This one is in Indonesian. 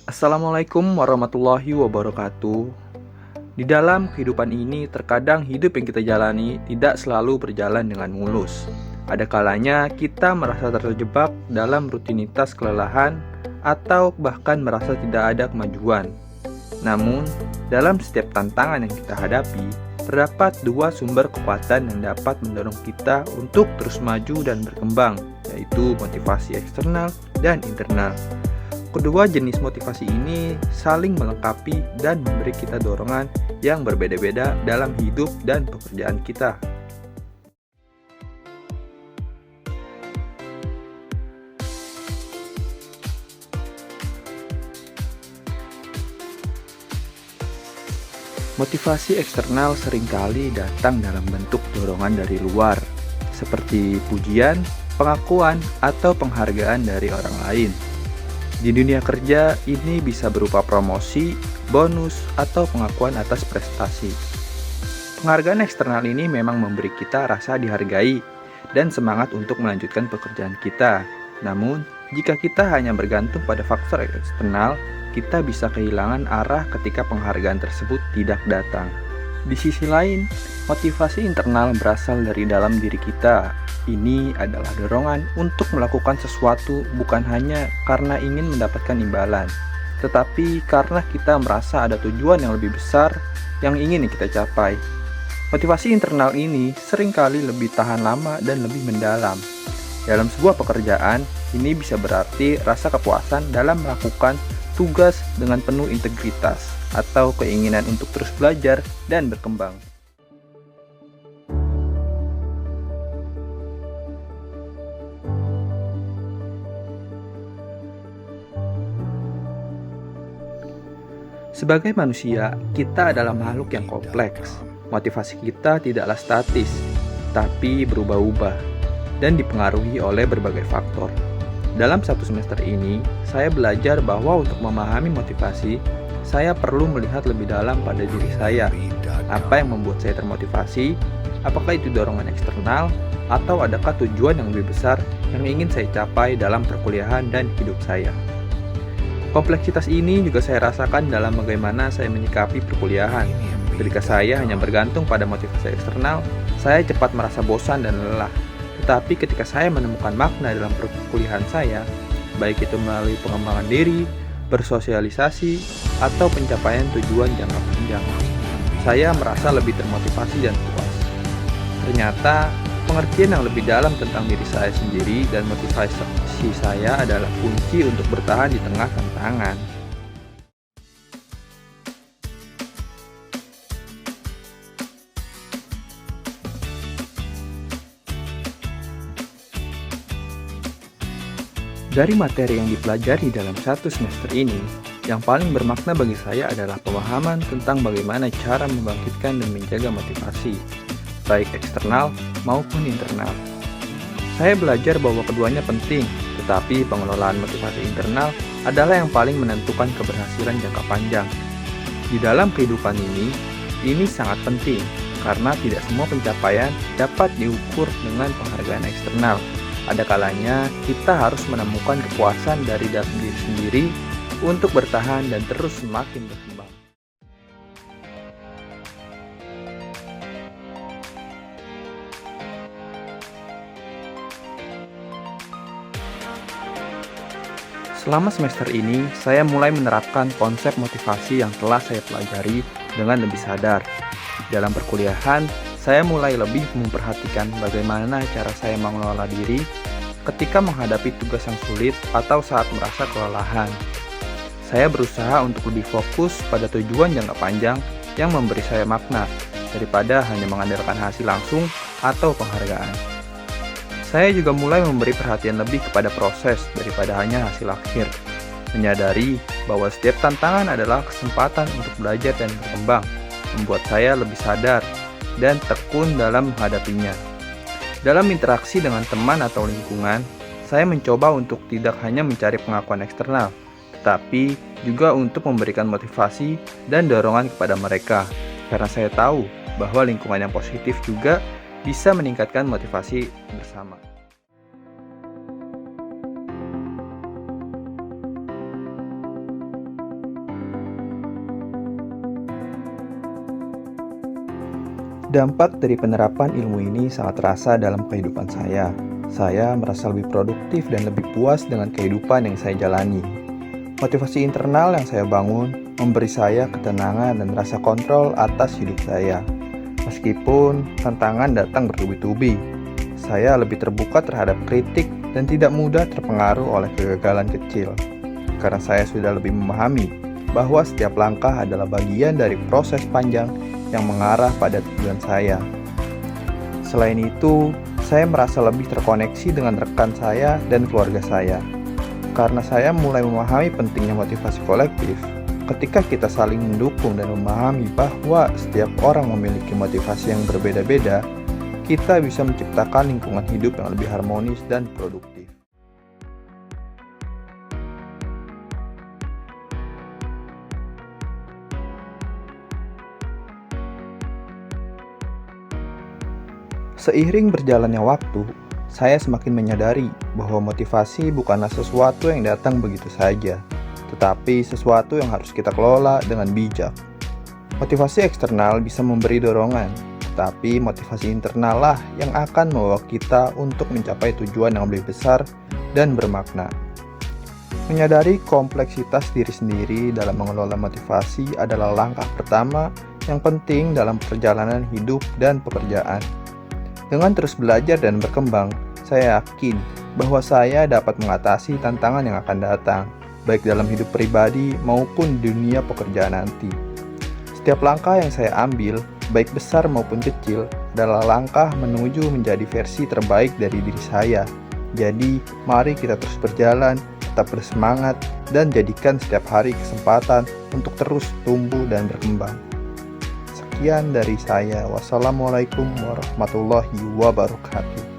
Assalamualaikum warahmatullahi wabarakatuh. Di dalam kehidupan ini, terkadang hidup yang kita jalani tidak selalu berjalan dengan mulus. Ada kalanya kita merasa terjebak dalam rutinitas kelelahan atau bahkan merasa tidak ada kemajuan. Namun, dalam setiap tantangan yang kita hadapi, terdapat dua sumber kekuatan yang dapat mendorong kita untuk terus maju dan berkembang, yaitu motivasi eksternal dan internal. Kedua jenis motivasi ini saling melengkapi dan memberi kita dorongan yang berbeda-beda dalam hidup dan pekerjaan kita. Motivasi eksternal seringkali datang dalam bentuk dorongan dari luar, seperti pujian, pengakuan, atau penghargaan dari orang lain. Di dunia kerja, ini bisa berupa promosi, bonus, atau pengakuan atas prestasi. Penghargaan eksternal ini memang memberi kita rasa dihargai dan semangat untuk melanjutkan pekerjaan kita. Namun, jika kita hanya bergantung pada faktor eksternal, kita bisa kehilangan arah ketika penghargaan tersebut tidak datang. Di sisi lain, motivasi internal berasal dari dalam diri kita. Ini adalah dorongan untuk melakukan sesuatu bukan hanya karena ingin mendapatkan imbalan, tetapi karena kita merasa ada tujuan yang lebih besar yang ingin kita capai. Motivasi internal ini seringkali lebih tahan lama dan lebih mendalam. Dalam sebuah pekerjaan, ini bisa berarti rasa kepuasan dalam melakukan tugas dengan penuh integritas atau keinginan untuk terus belajar dan berkembang. Sebagai manusia, kita adalah makhluk yang kompleks. Motivasi kita tidaklah statis, tapi berubah-ubah dan dipengaruhi oleh berbagai faktor. Dalam satu semester ini, saya belajar bahwa untuk memahami motivasi, saya perlu melihat lebih dalam pada diri saya. Apa yang membuat saya termotivasi? Apakah itu dorongan eksternal? Atau adakah tujuan yang lebih besar yang ingin saya capai dalam perkuliahan dan hidup saya? Kompleksitas ini juga saya rasakan dalam bagaimana saya menyikapi perkuliahan. Ketika saya hanya bergantung pada motivasi eksternal, saya cepat merasa bosan dan lelah. Tetapi ketika saya menemukan makna dalam perkuliahan saya, baik itu melalui pengembangan diri, bersosialisasi, atau pencapaian tujuan jangka panjang, saya merasa lebih termotivasi dan puas. Ternyata, pengertian yang lebih dalam tentang diri saya sendiri dan motivasi saya adalah kunci untuk bertahan di tengah tantangan. Dari materi yang dipelajari dalam satu semester ini, yang paling bermakna bagi saya adalah pemahaman tentang bagaimana cara membangkitkan dan menjaga motivasi, baik eksternal maupun internal. Saya belajar bahwa keduanya penting, tetapi pengelolaan motivasi internal adalah yang paling menentukan keberhasilan jangka panjang. Di dalam kehidupan ini sangat penting, karena tidak semua pencapaian dapat diukur dengan penghargaan eksternal. Ada kalanya kita harus menemukan kepuasan dari dalam diri sendiri untuk bertahan dan terus semakin berkembang. Selama semester ini, saya mulai menerapkan konsep motivasi yang telah saya pelajari dengan lebih sadar. Dalam perkuliahan, saya mulai lebih memperhatikan bagaimana cara saya mengelola diri ketika menghadapi tugas yang sulit atau saat merasa kelelahan. Saya berusaha untuk lebih fokus pada tujuan jangka panjang yang memberi saya makna, daripada hanya mengandalkan hasil langsung atau penghargaan. Saya juga mulai memberi perhatian lebih kepada proses daripada hanya hasil akhir, menyadari bahwa setiap tantangan adalah kesempatan untuk belajar dan berkembang, membuat saya lebih sadar dan tekun dalam menghadapinya. Dalam interaksi dengan teman atau lingkungan, saya mencoba untuk tidak hanya mencari pengakuan eksternal, tetapi juga untuk memberikan motivasi dan dorongan kepada mereka, karena saya tahu bahwa lingkungan yang positif juga bisa meningkatkan motivasi bersama. Dampak dari penerapan ilmu ini sangat terasa dalam kehidupan saya. Saya merasa lebih produktif dan lebih puas dengan kehidupan yang saya jalani. Motivasi internal yang saya bangun memberi saya ketenangan dan rasa kontrol atas hidup saya. Meskipun tantangan datang bertubi-tubi, saya lebih terbuka terhadap kritik dan tidak mudah terpengaruh oleh kegagalan kecil. Karena saya sudah lebih memahami bahwa setiap langkah adalah bagian dari proses panjang yang mengarah pada tujuan saya. Selain itu, saya merasa lebih terkoneksi dengan rekan saya dan keluarga saya. Karena saya mulai memahami pentingnya motivasi kolektif, ketika kita saling mendukung dan memahami bahwa setiap orang memiliki motivasi yang berbeda-beda, kita bisa menciptakan lingkungan hidup yang lebih harmonis dan produktif. Seiring berjalannya waktu, saya semakin menyadari bahwa motivasi bukanlah sesuatu yang datang begitu saja, tetapi sesuatu yang harus kita kelola dengan bijak. Motivasi eksternal bisa memberi dorongan, tetapi motivasi internal lah yang akan membawa kita untuk mencapai tujuan yang lebih besar dan bermakna. Menyadari kompleksitas diri sendiri dalam mengelola motivasi adalah langkah pertama yang penting dalam perjalanan hidup dan pekerjaan. Dengan terus belajar dan berkembang, saya yakin bahwa saya dapat mengatasi tantangan yang akan datang, baik dalam hidup pribadi maupun dunia pekerjaan nanti. Setiap langkah yang saya ambil, baik besar maupun kecil, adalah langkah menuju menjadi versi terbaik dari diri saya. Jadi, mari kita terus berjalan, tetap bersemangat, dan jadikan setiap hari kesempatan untuk terus tumbuh dan berkembang. Sekian dari saya. Wassalamualaikum warahmatullahi wabarakatuh.